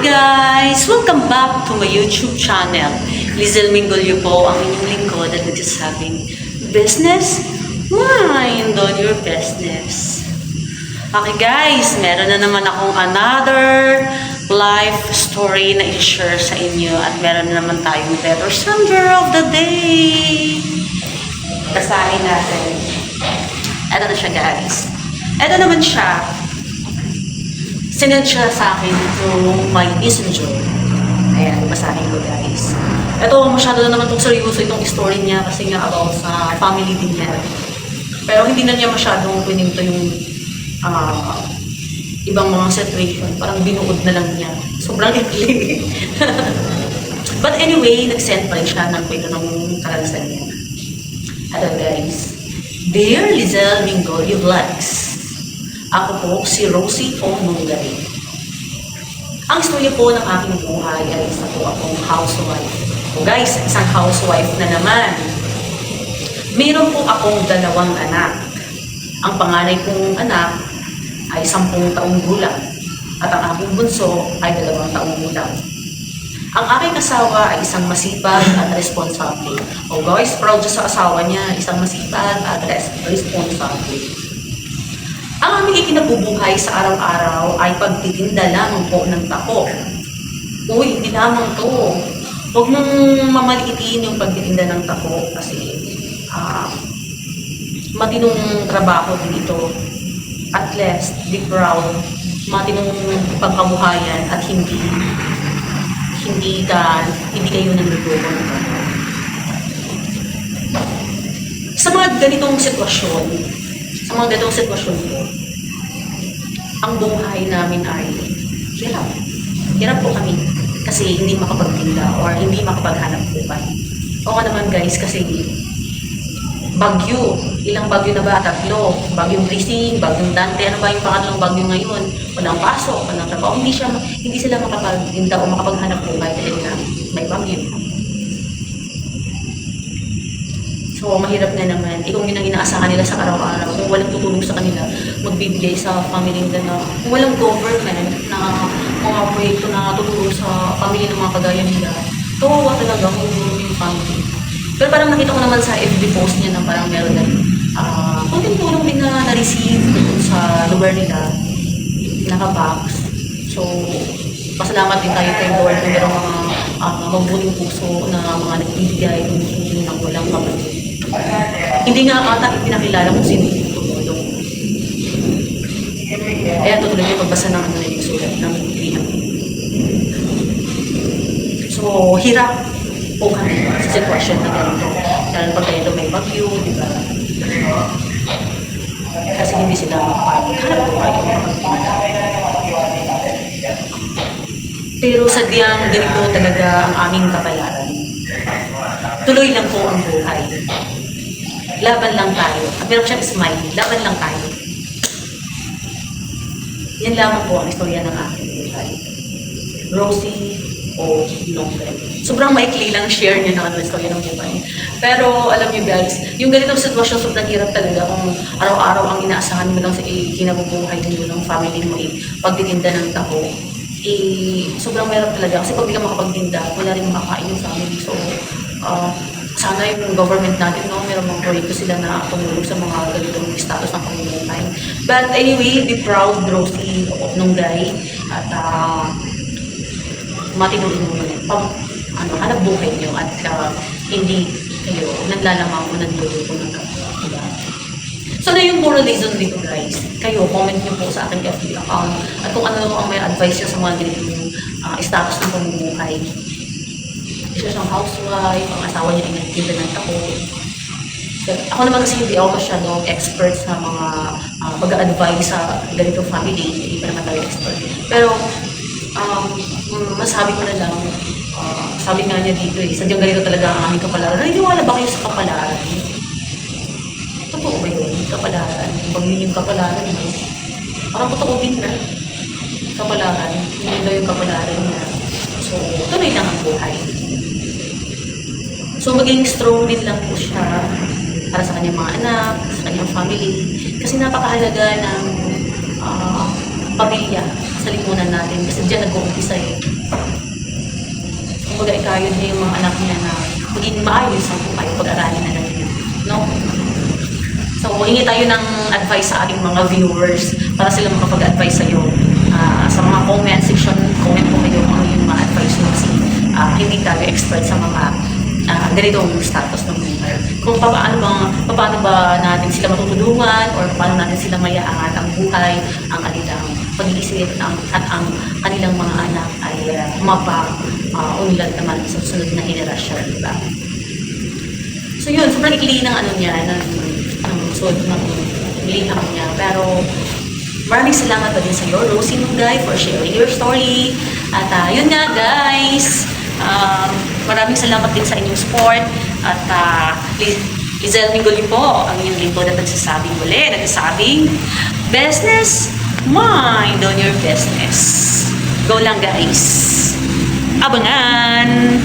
guys! Welcome back to my YouTube channel. Lizel Mingolio po ang inyong lingkod at nagsasabing, business? Mind on your business. Okay guys, meron na naman akong another life story na i-share sa inyo at meron na naman tayong better sender of the day. Basahin natin. Ito na siya guys. Ito naman siya. Sinend siya sa akin through my messenger. Ayan, basahin ko guys. Ito, masyado na naman itong seryoso itong story niya kasi nga about sa family din niya. Pero hindi na niya masyadong pininto yung ibang mga situation. Parang binuod na lang niya. Sobrang ikli. But anyway, nag-send pa rin siya ng kwento ng karanasan niya. Hello guys. Dear Lizel Mingolio Vlogs. Ako po si Rosie O. Mungari. Ang istorya po ng aking buhay ay isa po akong housewife. O guys, isang housewife na naman. Mayroon po akong 2 anak. Ang panganay kong anak ay 10 taong gulang. At ang aking bunso ay 2 taong gulang. Ang aking asawa ay isang masipag at responsable. O guys, proud siya sa asawa niya, isang masipag at responsable. Ang aming ikinabubuhay sa araw-araw ay pagtitinda lamang po ng tako. Uy, hindi lamang to. Huwag mong mamaliitin yung pagtitinda ng tako kasi matinong trabaho din ito. At least, be proud, matinong pagkabuhayan at hindi kayo nanluluto. Sa mga ganitong sitwasyon po, ang buhay namin ay hirap. Hirap po kami kasi hindi makapagtinda or hindi makapaghanap buhay. O ka naman guys kasi bagyo. Ilang bagyo na ba? 3. Bagyong Blessing, bagyong Dante. Ano ba yung pangatlong bagyo ngayon? Walang pasok, walang trabaho. Hindi sila makapagtinda o makapaghanap buhay dahil na may bagyo. So, mahirap na naman. Kung yun ang inaasahan nila sa araw-araw, kung walang tutulong sa kanila, magbibigay sa family nila na kung walang government na mga proyekto na tutulong sa family ng mga kagaya nila, kawawa talaga kung yung family. Pero parang nakita ko naman sa FB post niya na parang meron na kunting tulong din na na-receive sa lugar nila, naka-box. So, pasalamat din tayo kay Lord kung merong mga mabuting puso na mga nagbibigay kung ng walang kapatid. Hindi nga ata pinakilala kung sino yung tumulong. Ayan, tutuloy yung pagbasa ng sulat ng Biblia. So, hirap po kami sa sitwasyon na ganito. Dahil pag ganito may bagyo, di ba? Kasi hindi sila makapaghanap po kayo. Pero sadyang ganito talaga ang aming kapalaran. Tuloy lang po ang buhay. Laban lang tayo. At meron siyang smile. Laban lang tayo. Yan lamang po ang istorya ng aking buhay. Rosie O. Mungari. Sobrang maikli lang share niya ng istorya ng buhay. Pero alam niyo guys, yung ganitong sitwasyon sobrang hirap talaga kung araw-araw ang inaasahan mo lang sa kinabubuhay ninyo ng family mo pagtitinda ng taho. Sobrang mahirap talaga kasi pag di ka makapagtinda, wala rin makakain yung family. So, sana yung government natin, meron mga proyekto sila na tumulong sa mga ganitong status ng pamumuhay. But anyway, be proud, Rosie O. Mungari, at matinuloy mo hanap buhay nyo at hindi kayo naglalamang o nagluluto ng kapwa. So na yung moral lesson dito guys, kayo comment nyo po sa aking FB account at kung ano ang may advice nyo sa mga ganitong status ng pamumuhay. Isa siyang housewife, ang asawa niya ay nagtinda ng tako. Ako naman kasi hindi ako masyadong expert sa mga pag-a-advise sa ganitong family, hindi pa naman tayo expert. Pero masabi ko na lang, sabi nga niya dito sadyang ganito talaga ang aming kapalaran. Naniniwala ba kayo sa kapalaran? Totoo ba yun? Kapalaran? Pag yun yung kapalaran mo, parang totoo din na kapalaran. Yun daw yung kapalaran niya. So, tuloy lang ang buhay. So, maging strong din lang po siya para sa kanyang mga anak, sa kanyang family. Kasi napakahalaga ng pamilya sa lipunan natin. Kasi diyan nag-uumpisa eh. Kumbaga, ikayod niya yung mga anak niya na maging maayos ang buhay, pag-aralin na lang yun. No? So, hingi tayo ng advice sa ating mga viewers para sila makapag-advise sa'yo. Sa mga comment section, comment po kayo kung ano yung mga advice mo kasi hindi tayo expert sa mga ganitong status ng buhay. Kung paano ba natin sila matutulungan or paano natin sila mayaangat ang buhay, ang kanilang pag-iisip at ang kanilang mga anak ay unlad naman sa susunod na henerasyon, di ba? So yun, sobrang ikli ng ano niya, ng liham niya. Pero maraming salamat pa din sa iyo, Rosie Mungay, for sharing your story. At yun nga guys, maraming salamat din sa inyong support. At Lizelle Mingoli po, ang inyong lingkod at nagsasabing business, mind on your business. Go lang guys. Abangan!